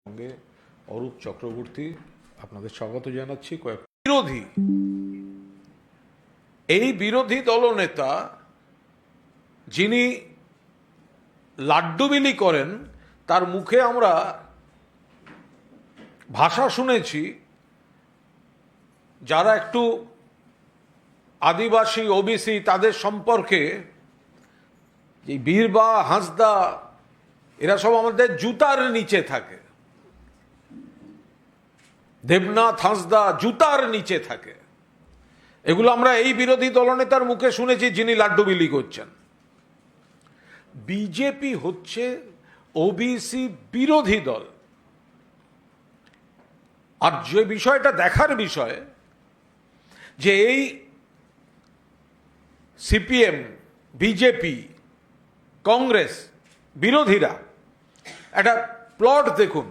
সঙ্গে অরূপ চক্রবর্তী আপনাদের স্বাগত জানাচ্ছি। বিরোধী এই বিরোধী দলনেতা যিনি লাড্ডু বিলি করেন, তার মুখে আমরা ভাষা শুনেছি যারা একটু আদিবাসী ওবিসি তাদের সম্পর্কে, যে বীরবা হাঁসদা এরা সব আমাদের জুতার নিচে থাকে, দেবনাথ হাঁসদা জুতার নিচে থাকে। এগুলো আমরা এই বিরোধী দলনেতার মুখে শুনেছি যিনি লাড্ডু বিলি করছেন। বিজেপি হচ্ছে ওবিসি বিরোধী দল। আর যে বিষয়টা দেখার বিষয়, যে এই সিপিএম, বিজেপি, কংগ্রেস বিরোধীরা একটা প্লট দেখুন,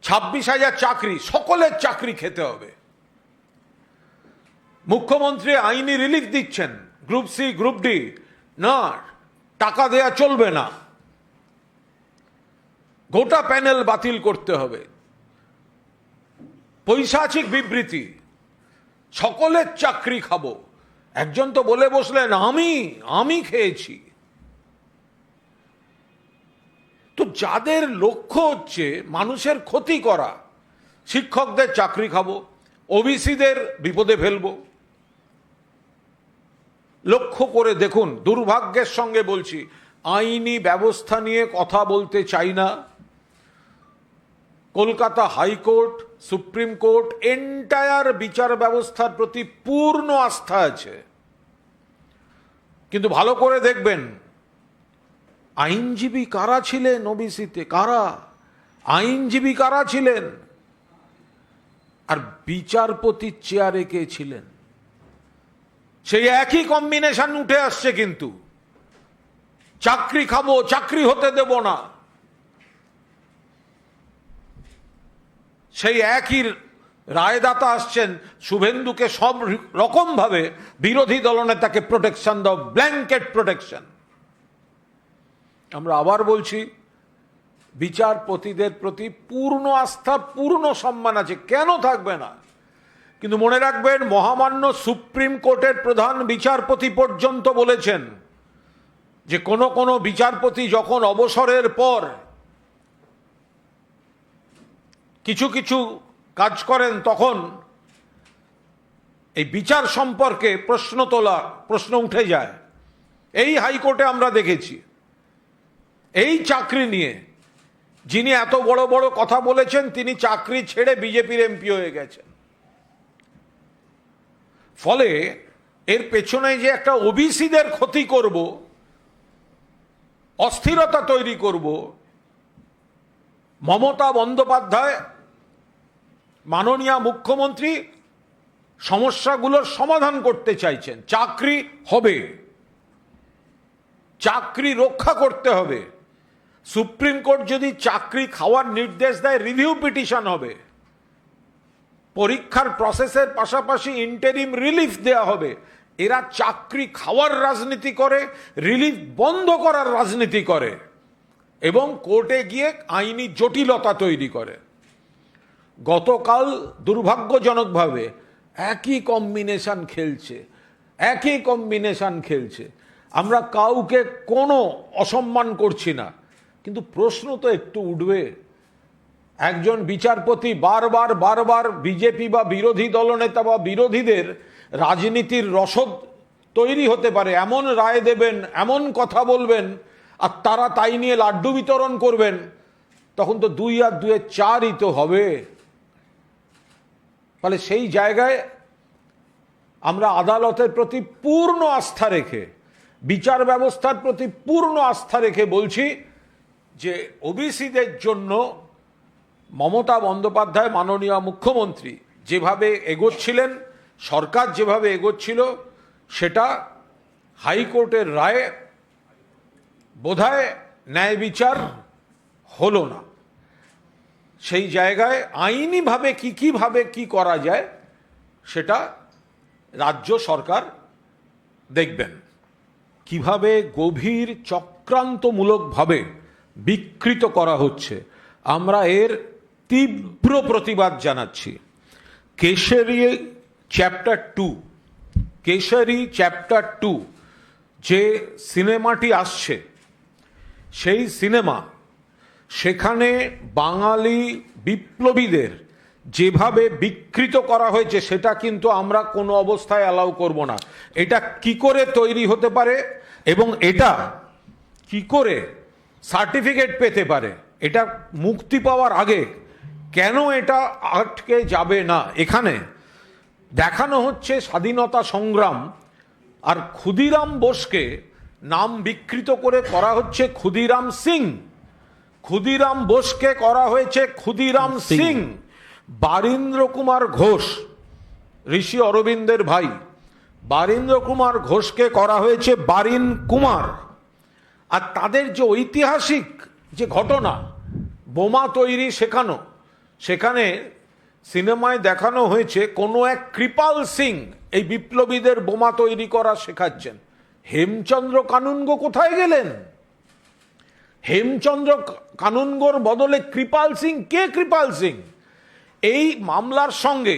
26,000 চাকরি, সকলের চাকরি খেতে হবে। মুখ্যমন্ত্রী আইনি রিলিফ দিচ্ছেন, গ্রুপ সি গ্রুপ ডি না, টাকা দেয়া চলবে না, গোটা প্যানেল বাতিল করতে হবে। পৈশাচিক বিবৃতি, সকলের চাকরি খাবো। একজন তো বলে বসলেন আমি খেয়েছি। তো যাদের লক্ষ্য হচ্ছে মানুষের ক্ষতি করা, শিক্ষকদের চাকরি খাবো, ওবিসিদের বিপদে ফেলবো, লক্ষ্য করে দেখুন। দুর্ভাগ্যের সঙ্গে বলছি, আইনি ব্যবস্থা নিয়ে কথা বলতে চাই না। Kolkata high court, supreme court, entire বিচার ব্যবস্থার প্রতি পূর্ণ আস্থা আছে। কিন্তু ভালো করে দেখবেন, আইনজীবী কারা ছিলেন ওবিসিতে, কারা আইনজীবী কারা ছিলেন, আর বিচারপতির চেয়ারে কে ছিলেন, সেই একই কম্বিনেশন উঠে আসছে। কিন্তু চাকরি খাবো, চাকরি হতে দেব না, সেই একই রায়দাতা আসছেন। শুভেন্দুকে সব রকম ভাবে বিরোধী দলনেতাকে প্রোটেকশন দাও, ব্ল্যাঙ্কেট প্রোটেকশন। আমরা আবার বলছি, বিচারপতিদের প্রতি পূর্ণ আস্থা, পূর্ণ সম্মান আছে, কেন থাকবে না? কিন্তু মনে রাখবেন, মহামান্য সুপ্রিম কোর্টের প্রধান বিচারপতি পর্যন্ত বলেছেন যে কোন বিচারপতি যখন অবসরের পর কিছু কিছু কাজ করেন, তখন এই বিচার সম্পর্কে প্রশ্ন উঠে যায়। এই হাইকোর্টে আমরা দেখেছি, এই চাকরি নিয়ে যিনি এত বড় বড় কথা বলেছেন, তিনি চাকরি ছেড়ে বিজেপির এমপি হয়ে গেছেন। ফলে এর পেছনে যে একটা ওবিসিদের ক্ষতি করব, অস্থিরতা তৈরি করব, মমতা বন্দ্যোপাধ্যায় মাননীয় মুখ্যমন্ত্রী সমস্যাগুলোর সমাধান করতে চাইছেন। চাকরি হবে, চাকরি রক্ষা করতে হবে। সুপ্রিম কোর্ট যদি চাকরি খাওয়ার নির্দেশ দেয়, রিভিউ পিটিশন হবে। পরীক্ষার প্রসেসের পাশাপাশি ইন্টারিম রিলিফ দেয়া হবে। এরা চাকরি খাওয়ার রাজনীতি করে, রিলিফ বন্ধ করার রাজনীতি করে, এবং কোর্টে গিয়ে আইনি জটিলতা তৈরি করে। গতকাল দুর্ভাগ্যজনকভাবে একই কম্বিনেশন খেলছে। আমরা কাউকে কোনো অসম্মান করছি না, কিন্তু প্রশ্ন তো একটু উঠবে। একজন বিচারপতি বারবার বিজেপি বা বিরোধী দলনেতা বা বিরোধীদের রাজনীতির রসদ তৈরি হতে পারে এমন রায় দেবেন, এমন কথা বলবেন, আর তারা তাই নিয়ে লাড্ডু বিতরণ করবেন, তখন তো 2 আর 2 4ই তো হবে। ফলে সেই জায়গায় আমরা আদালতের প্রতি পূর্ণ আস্থা রেখে, বিচার ব্যবস্থার প্রতি পূর্ণ আস্থা রেখে বলছি যে ওবিসিদের জন্য মমতা বন্দ্যোপাধ্যায় মাননীয় মুখ্যমন্ত্রী যেভাবে এগোচ্ছিলেন, সরকার যেভাবে এগোচ্ছিল, সেটা হাইকোর্টের রায়ে বোধহয় ন্যায় বিচার হলো না। সেই জায়গায় আইনিভাবে কিভাবে কি করা যায়, সেটা রাজ্য সরকার দেখবেন। কিভাবে গভীর চক্রান্তমূলকভাবে বিকৃত করা হচ্ছে, আমরা এর তীব্র প্রতিবাদ জানাচ্ছি। কেশরী চ্যাপ্টার 2, কেশরী চ্যাপ্টার 2 যে সিনেমাটি আসছে, সেই সিনেমা, সেখানে বাঙালি বিপ্লবীদের যেভাবে বিকৃত করা হয়েছে সেটা কিন্তু আমরা কোনো অবস্থায় অ্যালাউ করব না। এটা কি করে তৈরি হতে পারে এবং এটা কি করে সার্টিফিকেট পেতে পারে, এটা মুক্তি পাওয়ার আগে কেন এটা আটকে যাবে না? এখানে দেখানো হচ্ছে স্বাধীনতা সংগ্রাম, আর ক্ষুদিরাম বোসকে নাম বিকৃত করে করা হচ্ছে ক্ষুদিরাম সিং। ক্ষুদিরাম বোসকে করা হয়েছে ক্ষুদিরাম সিং। বারীন্দ্র কুমার ঘোষ, ঋষি অরবিন্দের ভাই, বারীন্দ্র কুমার ঘোষকে করা হয়েছে বারিন কুমার। আর তাদের যে ঐতিহাসিক যে ঘটনা, বোমা তৈরি শেখানো, সেখানে সিনেমায় দেখানো হয়েছে কোনো এক কৃপাল সিং এই বিপ্লবীদের বোমা তৈরি করা শেখাচ্ছেন। হেমচন্দ্র কানুনগো কোথায় গেলেন? হেমচন্দ্র কানুনগোর বদলে কৃপাল সিং। কে কৃপাল সিং? এই মামলার সঙ্গে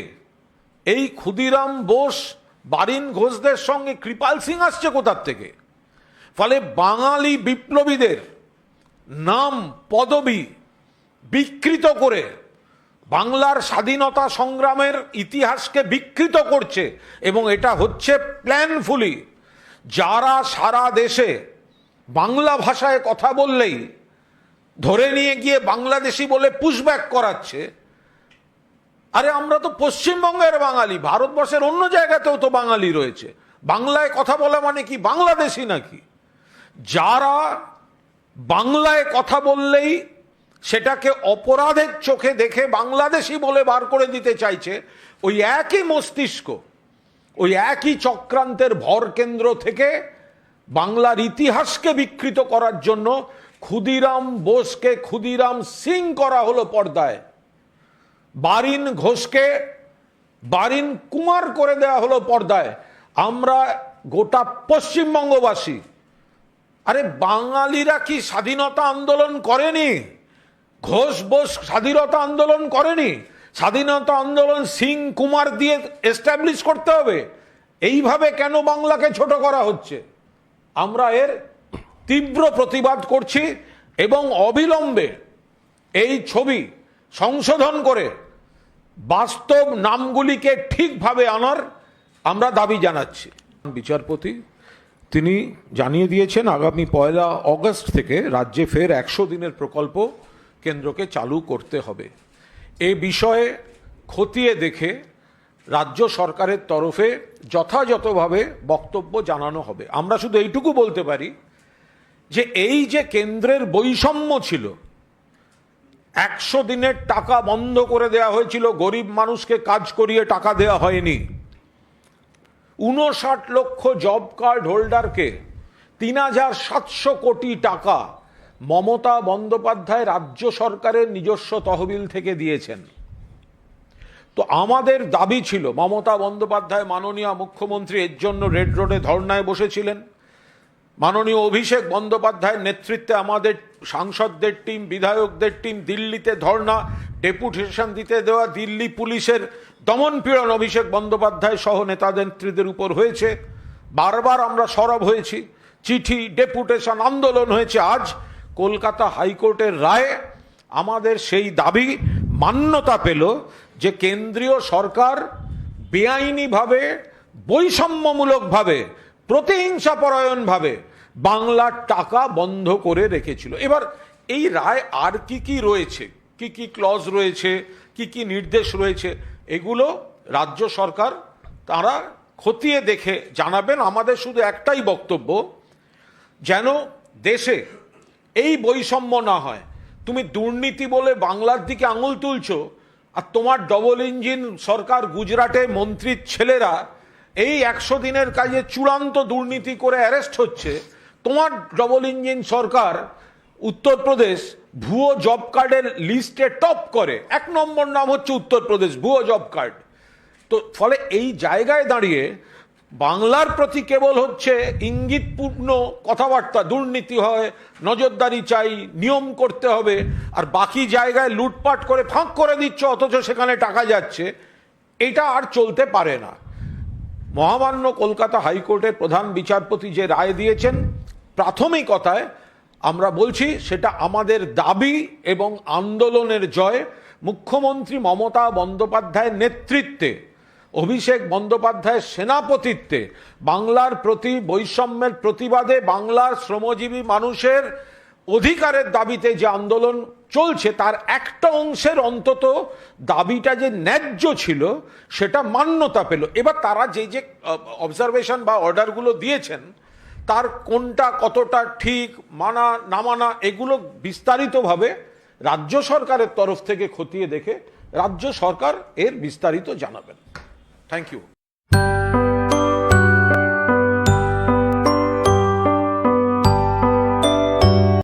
এই ক্ষুদিরাম বোস, বারিন ঘোষদের সঙ্গে কৃপাল সিং আসছে কোথার থেকে? ফলে বাঙালি বিপ্লবীদের নাম পদবি বিকৃত করে বাংলার স্বাধীনতা সংগ্রামের ইতিহাসকে বিকৃত করছে, এবং এটা হচ্ছে প্ল্যানফুলি। যারা সারা দেশে বাংলা ভাষায় কথা বললেই ধরে নিয়ে গিয়ে বাংলাদেশি বলে পুশব্যাক করাচ্ছে। আরে আমরা তো পশ্চিমবঙ্গের বাঙালি, ভারতবর্ষের অন্য জায়গাতেও তো বাঙালি রয়েছে। বাংলায় কথা বলা মানে কি বাংলাদেশি নাকি? যারা বাংলায় কথা বললেই সেটাকে অপরাধের চোখে দেখে বাংলাদেশি বলে বার করে দিতে চাইছে, ওই একই মস্তিষ্ক, ওই একই চক্রান্তের ভর কেন্দ্র থেকে বাংলার ইতিহাসকে বিকৃত করার জন্য ক্ষুদিরাম বোসকে ক্ষুদিরাম সিং করা হলো পর্দায়, বারিন ঘোষকে বারিন কুমার করে দেওয়া হলো পর্দায়। আমরা গোটা পশ্চিমবঙ্গবাসী, আরে বাঙালিরা কি স্বাধীনতা আন্দোলন করেনি? ঘোষ বোস স্বাধীনতা আন্দোলন করেনি? স্বাধীনতা আন্দোলন সিং কুমার দিয়ে এস্টাবলিশ করতে হবে? এইভাবে কেন বাংলাকে ছোট করা হচ্ছে? আমরা এর তীব্র প্রতিবাদ করছি এবং অবিলম্বে এই ছবি সংশোধন করে বাস্তব নামগুলিকে ঠিকভাবে আনার আমরা দাবি জানাচ্ছি। বিচারপতি তিনি জানিয়ে দিয়েছেন আগামী 1 অগস্ট থেকে রাজ্যে ফের 100 দিনের প্রকল্প কেন্দ্রকে চালু করতে হবে। এ বিষয়ে খতিয়ে দেখে রাজ্য সরকারের তরফে যথাযথভাবে বক্তব্য জানানো হবে। আমরা শুধু এইটুকু বলতে পারি যে এই যে কেন্দ্রের বৈষম্য ছিল, 100 দিনের টাকা বন্ধ করে দেওয়া হয়েছিল, গরিব মানুষকে কাজ করিয়ে টাকা দেওয়া হয়নি। 59 লক্ষ জব কার্ড হোল্ডারকে 3700 কোটি টাকা মমতা বন্দ্যোপাধ্যায় রাজ্য সরকারের নিজস্ব তহবিল থেকে দিয়েছেন। তো আমাদের দাবি ছিল, মমতা বন্দ্যোপাধ্যায় মাননীয় মুখ্যমন্ত্রী এর জন্য রেড রোডে ধর্নায় বসেছিলেন। মাননীয় অভিষেক বন্দ্যোপাধ্যায়ের নেতৃত্বে আমাদের সাংসদদের টিম, বিধায়কদের টিম দিল্লিতে ধর্না, ডেপুটেশন দিতে দেওয়া, দিল্লি পুলিশের দমন পীড়ন অভিষেক বন্দ্যোপাধ্যায় সহ নেতাদের উপর হয়েছে। বারবার আমরা সরব হয়েছি, চিঠি, ডেপুটেশন, আন্দোলন হয়েছে। আজ কলকাতা হাইকোর্টের রায়ে আমাদের সেই দাবি মান্যতা পেল যে কেন্দ্রীয় সরকার বেআইনিভাবে, বৈষম্যমূলকভাবে, প্রতিহিংসাপরায়ণভাবে বাংলার টাকা বন্ধ করে রেখেছিল। এবার এই রায় আর কি রয়েছে, কি ক্লজ রয়েছে, কি নির্দেশ রয়েছে, এগুলো রাজ্য সরকার তারা খতিয়ে দেখে জানাবেন। আমাদের শুধু একটাই বক্তব্য, যেন দেশে এই বৈষম্য না হয়। তুমি দুর্নীতি বলে বাংলার দিকে আঙুল তুলছো, আর তোমার ডবল ইঞ্জিন সরকার গুজরাটে মন্ত্রীর ছেলেরা এই 100 দিনের কাজে চূড়ান্ত দুর্নীতি করে অ্যারেস্ট হচ্ছে। তোমার ডবল ইঞ্জিন সরকার উত্তরপ্রদেশ ভুয়ো জব কার্ডের লিস্টে টপ করে, 1 নম্বর নাম হচ্ছে উত্তরপ্রদেশ ভুয়ো জব কার্ড। তো ফলে এই জায়গায় দাঁড়িয়ে বাংলার প্রতি কেবল হচ্ছে ইঙ্গিতপূর্ণ কথাবার্তা, দুর্নীতি হয়, নজরদারি চাই, নিয়ম করতে হবে, আর বাকি জায়গায় লুটপাট করে ফাঁক করে দিচ্ছে অথচ সেখানে টাকা যাচ্ছে, এটা আর চলতে পারে না। মহামান্য কলকাতা হাইকোর্টের প্রধান বিচারপতি যে রায় দিয়েছেন, প্রাথমিকতায় আমরা বলছি সেটা আমাদের দাবি এবং আন্দোলনের জয়। মুখ্যমন্ত্রী মমতা বন্দ্যোপাধ্যায়ের নেতৃত্বে, অভিষেক বন্দ্যোপাধ্যায়ের সেনাপতিত্বে বাংলার প্রতি বৈষম্যের প্রতিবাদে, বাংলার শ্রমজীবী মানুষের অধিকারের দাবিতে যে আন্দোলন চলছে, তার একটা অংশের অন্তত দাবিটা যে ন্যায্য ছিল সেটা মান্যতা পেল। এবার তারা যে যে অবজারভেশন বা অর্ডারগুলো দিয়েছেন, তার কোনটা কতটা ঠিক, মানা না মানা, এগুলো বিস্তারিতভাবে রাজ্য সরকারের তরফ থেকে খতিয়ে দেখে রাজ্য সরকার এর বিস্তারিত জানাবেন। Thank you.